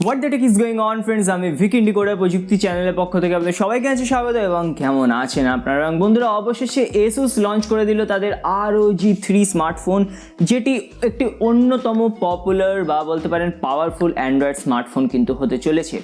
What the tech is going on friends, আমি IndiCoder প্রযুক্তি চ্যানেলের পক্ষ থেকে আপনাদের সবাইকে আছে স্বাগত এবং কেমন আছেন আপনারা। এবং বন্ধুরা, অবশেষে Asus লঞ্চ করে দিল তাদের ROG 3 স্মার্টফোন, যেটি একটি অন্যতম পপুলার বা বলতে পারেন পাওয়ারফুল অ্যান্ড্রয়েড স্মার্টফোন কিন্তু হতে চলেছে।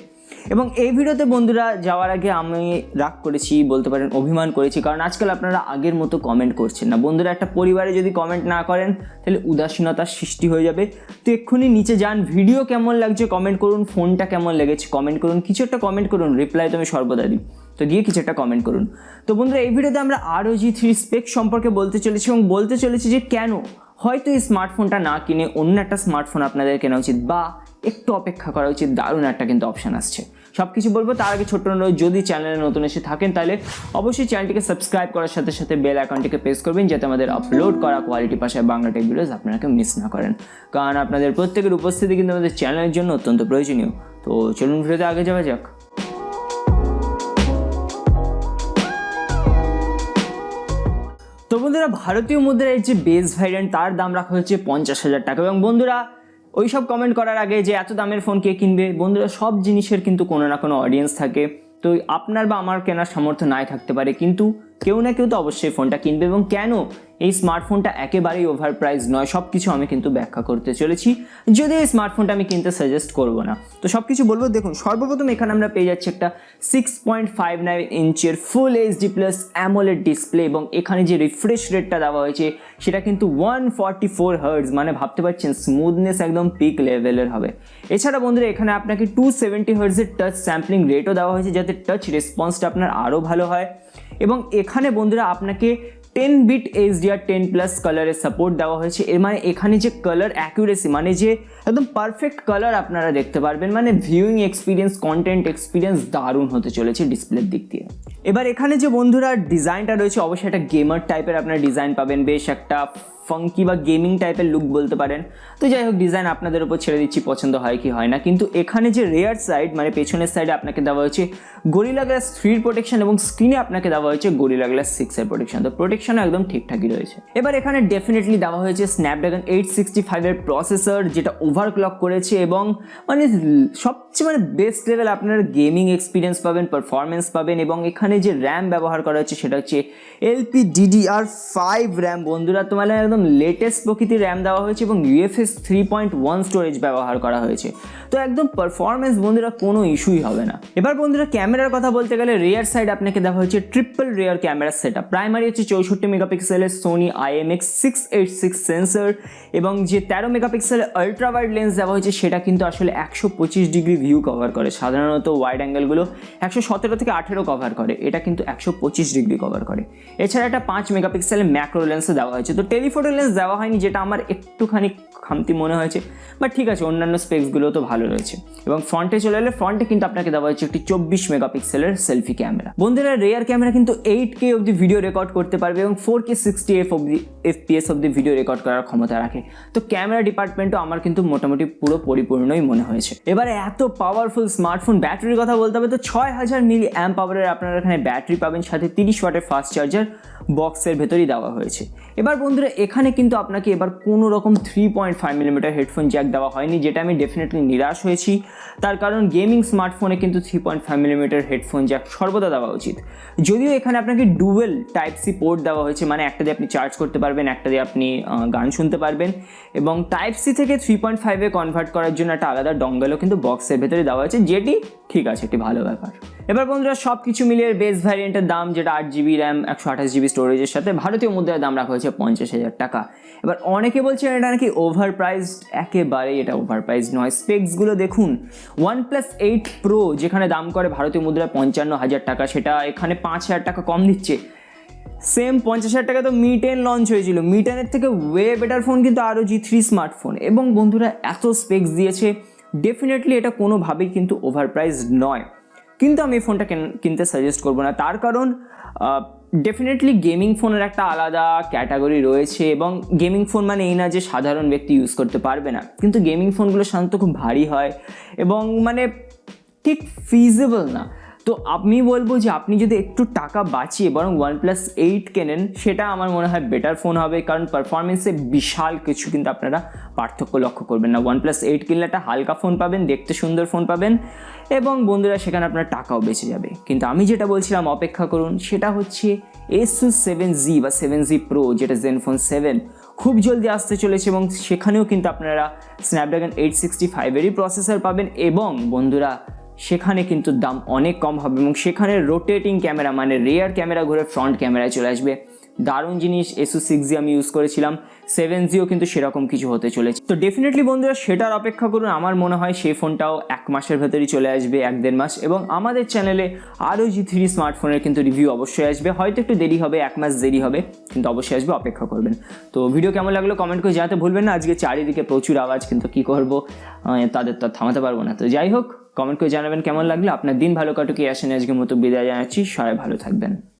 এবং এই ভিডিওতে বন্ধুরা যাওয়ার আগে আমি রাগ করেছি, বলতে পারেন অভিমান করেছি, কারণ আজকাল আপনারা আগের মতো কমেন্ট করছেন না। বন্ধুরা, একটা পরিবারে যদি কমেন্ট না করেন তাহলে উদাসীনতার সৃষ্টি হয়ে যাবে। তো এক্ষুনি নিচে যান, ভিডিও কেমন লাগছে কমেন্ট করুন, ফোনটা কেমন লেগেছে কমেন্ট করুন, কিছু একটা কমেন্ট করুন, রিপ্লাই তো আমি সর্বদা দিই, তো গিয়ে কিছু একটা কমেন্ট করুন। তো বন্ধুরা, এই ভিডিওতে আমরা ROG 3 স্পেক সম্পর্কে বলতে চলেছি এবং বলতে চলেছি যে কেন হয়তো এই স্মার্টফোনটা না কিনে অন্য একটা স্মার্টফোন আপনাদের কেনা উচিত বা একটু অপেক্ষা করা উচিত। দারুণ একটা কিন্তু অপশান আসছে, সব কিছু বলবো। তার আগে ছোট্ট অনুরোধ, যদি চ্যানেলে নতুন এসে থাকেন তাহলে অবশ্যই চ্যানেলটিকে সাবস্ক্রাইব করার সাথে সাথে বেল আইকনটিকে প্রেস করবেন, যাতে আমাদের আপলোড করা কোয়ালিটি ভাষায় বাংলা টেক ভিডিওস আপনারা মিস না করেন, কারণ আপনাদের প্রত্যেকের উপস্থিতি কিন্তু আমাদের চ্যানেলের জন্য অত্যন্ত প্রয়োজনীয়। তো চলুন ভিডিওতে আগে যাওয়া যাক। তো বন্ধুরা, ভারতীয় মুদ্রার যে বেস ভ্যারিয়েন্ট তার দাম রাখা হচ্ছে 50,000 টাকা। এবং বন্ধুরা, ওইসব কমেন্ট করার আগে যে এত দামের ফোন কে কিনবে, বন্ধুরা সব জিনিসের কিন্তু কোনো না কোনো অডিয়েন্স থাকে। তো আপনার বা আমার কেনার সামর্থ্য নাই থাকতে পারে, কিন্তু কেউ না কেউ তো অবশ্যই ফোনটা কিনবে। এবং কেন এই স্মার্টফোনটা একেবারেই ওভার প্রাইস নয়, সব কিছু আমি কিন্তু ব্যাখ্যা করতে চলেছি, যদিও এই স্মার্টফোনটা আমি কিনতে সাজেস্ট করব না। তো সব কিছু বলবো। দেখুন, সর্বপ্রথম এখানে আমরা পেয়ে যাচ্ছি একটা 6.59 ইঞ্চের ফুল HD প্লাস অ্যামোলেড ডিসপ্লে, এবং এখানে যে রিফ্রেশ রেটটা দেওয়া হয়েছে সেটা কিন্তু 144 হার্টজ, মানে ভাবতে পারছেন স্মুথনেস একদম পিক লেভেলের হবে। এছাড়া বন্ধুরা, এখানে আপনাকে 270 হার্টজের টাচ স্যাম্পলিং রেটও দেওয়া হয়েছে, যাতে টাচ রেসপন্সটা আপনার আরও ভালো হয়। এবং এখানে বন্ধুরা আপনাকে 10 বিট HDR10+ কালারের সাপোর্ট দেওয়া হয়েছে। এর মানে এখানে যে কালার অ্যাকুরেসি, মানে যে একদম পারফেক্ট কালার আপনারা দেখতে পারবেন, মানে ভিউইং এক্সপিরিয়েন্স, কন্টেন্ট এক্সপিরিয়েন্স দারুণ হতে চলেছে ডিসপ্লের দিক দিয়ে। এবার এখানে যে বন্ধুরা ডিজাইনটা রয়েছে, অবশ্যই একটা গেমার টাইপের আপনারা ডিজাইন পাবেন, বেশ একটা ফাঙ্কি বা গেমিং টাইপের লুক বলতে পারেন। তো যাই হোক, ডিজাইন আপনাদের উপর ছেড়ে দিচ্ছি, পছন্দ হয় কি হয় না। কিন্তু এখানে যে রেয়ার সাইড, মানে পেছনের সাইডে আপনাকে দেওয়া হয়েছে গরিলা গ্লাস 3 প্রোটেকশন, এবং স্ক্রিনে আপনাকে দেওয়া হয়েছে গরিলা গ্লাস 6 এর প্রোটেকশন। তো প্রোটেকশনও একদম ঠিকঠাকই রয়েছে। এবার এখানে ডেফিনেটলি দেওয়া হয়েছে স্ন্যাপড্রাগন 865 এর প্রসেসর, যেটা ওভারক্লক করেছে, এবং মানে সবচেয়ে মানে বেস্ট লেভেল আপনার গেমিং এক্সপিরিয়েন্স পাবেন, পারফরমেন্স পাবেন। এবং এখানে যে র্যাম ব্যবহার করা হচ্ছে সেটা হচ্ছে LPDDR5 র্যাম। বন্ধুরা, তো মানে একদম লেটেস্ট প্রকৃতির র্যাম দেওয়া হয়েছে, এবং UFS 3.1 স্টোরেজ ব্যবহার করা হয়েছে। তো একদম পারফরমেন্স বন্ধুরা কোনো ইস্যুই হবে না। এবার বন্ধুরা, ক্যামেরার কথা বলতে গেলে রেয়ার সাইড আপনাকে দেওয়া হয়েছে triple rare camera setup. Primary হচ্ছে 64 মেগাপিক্সেলের সোনি IMX686 সেন্সর, এবং যে 13 মেগাপিক্সেলের আলট্রা ওয়াইড লেন্স দেওয়া হয়েছে সেটা কিন্তু আসলে 125 ডিগ্রি ভিউ কভার করে। সাধারণত ওয়াইড অ্যাঙ্গেলগুলো 117 থেকে 18 কভার করে, এটা কিন্তু 125 ডিগ্রি কভার করে। এছাড়া একটা 5 মেগাপিক্সেলের ম্যাক্রো লেন্সও দেওয়া হয়েছে। তো টেলিফোটো লেন্স দেওয়া হয়নি, যেটা আমার একটুখানি খামতি মনে হয়েছে, বাট ঠিক আছে, অন্যান্য স্পেক্সগুলো তো ভালো রয়েছে। এবং ফ্রন্টে চলে এলে ফ্রন্টে কিন্তু আপনাকে দেওয়া হয়েছে একটি 24 মেগাপিক্সেলের সেলফি ক্যামেরা। বন্ধুরা, রেয়ার ক্যামেরা কিন্তু 8K অবধি ভিডিও রেকর্ড করতে পারবে, এবং 4K 60 FPS অবধি ভিডিও রেকর্ড করার ক্ষমতা রাখে। তো ক্যামেরা ডিপার্টমেন্টও আমার কিন্তু মোটামুটি পুরো পরিপূর্ণই মনে হয়েছে। এবারে এত পাওয়ারফুল স্মার্টফোন, ব্যাটারির কথা বলতে হবে তো 6000 মিলি অ্যাম্প পাওয়ারের আপনারা এখানে ব্যাটারি পাবেন, সাথে 30 ওয়াটের ফাস্ট চার্জার বক্সের ভেতরেই দেওয়া হয়েছে। এবার বন্ধুরা, এখানে কিন্তু আপনাকে এবার কোনো রকম 3.5mm হেডফোন জ্যাক দেওয়া হয়নি, যেটা আমি ডেফিনেটলি নিরাশ হয়েছি। তার কারণ গেমিং স্মার্টফোনে কিন্তু 3.5mm হেডফোন জ্যাক সর্বদা দেওয়া উচিত। যদিও এখানে আপনাকে ডুয়েল Type-C পোর্ট দেওয়া হয়েছে, মানে একটা দিয়ে আপনি চার্জ করতে পারবেন, একটা দিয়ে আপনি গান শুনতে পারবেন, এবং Type-C থেকে 3.5-এ কনভার্ট করার জন্য একটা আলাদা ডঙ্গেলও কিন্তু বক্সের ভেতরে দেওয়া হয়েছে, যেটি ঠিক আছে, একটি ভালো ব্যাপার। এবার বন্ধুরা, সব কিছু মিলিয়ে বেস ভ্যারিয়েন্টের দাম, যেটা 8GB র্যাম 128GB স্টোরেজের সাথে, ভারতীয় মুদ্রায় দাম রাখা হয়েছে 50,000 টাকা। এবার অনেকে বলছেন এটা নাকি ওভার প্রাইসড, একেবারে এটা ওভার প্রাইস নয়। স্পেক্সগুলো দেখুন, OnePlus 8 Pro যেখানে দাম করে ভারতীয় মুদ্রায় 55,000 টাকা, সেটা এখানে 5,000 টাকা কম দিচ্ছে। সেম 50,000 টাকা তো Mi 10 লঞ্চ হয়েছিল, Mi 10-এর থেকে ওয়ে বেটার ফোন কিন্তু ROG 3 স্মার্টফোন। এবং বন্ধুরা, এত স্পেক্স দিয়েছে, ডেফিনেটলি এটা কোনোভাবেই কিন্তু ওভার প্রাইস নয়। কিন্তু আমি এই ফোনটা কিনতে সাজেস্ট করবো না, তার কারণ ডেফিনেটলি গেমিং ফোনের একটা আলাদা ক্যাটাগরি রয়েছে, এবং গেমিং ফোন মানে এই না যে সাধারণ ব্যক্তি ইউজ করতে পারবে না, কিন্তু গেমিং ফোনগুলো সাধারণত খুব ভারী হয় এবং মানে ঠিক ফিজিবল না। তো আমি বলবো যে আপনি যদি একটু টাকা বাঁচিয়ে বরং OnePlus 8 কেনেন, সেটা আমার মনে হয় বেটার ফোন হবে, কারণ পারফরমেন্সে বিশাল কিছু কিন্তু আপনারা পার্থক্য লক্ষ্য করবেন না। OnePlus 8 কিনলে একটা হালকা ফোন পাবেন, দেখতে সুন্দর ফোন পাবেন, এবং বন্ধুরা সেখানে আপনার টাকাও বেঁচে যাবে। কিন্তু আমি যেটা বলছিলাম অপেক্ষা করুন, সেটা হচ্ছে Asus 7Z বা 7Z Pro, যেটা Zenfone 7 খুব জলদি আসতে চলেছে, এবং সেখানেও কিন্তু আপনারা স্ন্যাপড্রাগন 865-এরই প্রসেসর পাবেন, এবং বন্ধুরা সেখানে কিন্তু দাম অনেক কম হবে, এবং সেখানে রোটেটিং ক্যামেরা মানে রেয়ার ক্যামেরা ঘুরে ফ্রন্ট ক্যামেরায় চলে আসবে। দারুণ জিনিস। Asus 6Z আমি ইউজ করেছিলাম, 7Zও কিন্তু সেরকম কিছু হতে চলেছে। তো ডেফিনেটলি বন্ধুরা সেটার অপেক্ষা করুন, আমার মনে হয় সেই ফোনটাও 1 মাসের ভেতরেই চলে আসবে, 1-1.5 মাস। এবং আমাদের চ্যানেলে ROG 3 স্মার্টফোনের কিন্তু রিভিউ অবশ্যই আসবে, হয়তো একটু দেরি হবে, 1 মাস দেরি হবে, কিন্তু অবশ্যই আসবে, অপেক্ষা করবেন। তো ভিডিও কেমন লাগলো কমেন্ট করে জানাতে ভুলবেন না। আজকে চারিদিকে প্রচুর আওয়াজ, কিন্তু কী করবো, তাদের তো থামাতে পারবো না। তো যাই হোক, কমেন্ট করে জানাবেন কেমন লাগলো। আপনার দিন ভালো কাটুক, এই আসেন আজকের মতো বিদায় জানাচ্ছি। সবাই ভালো থাকবেন।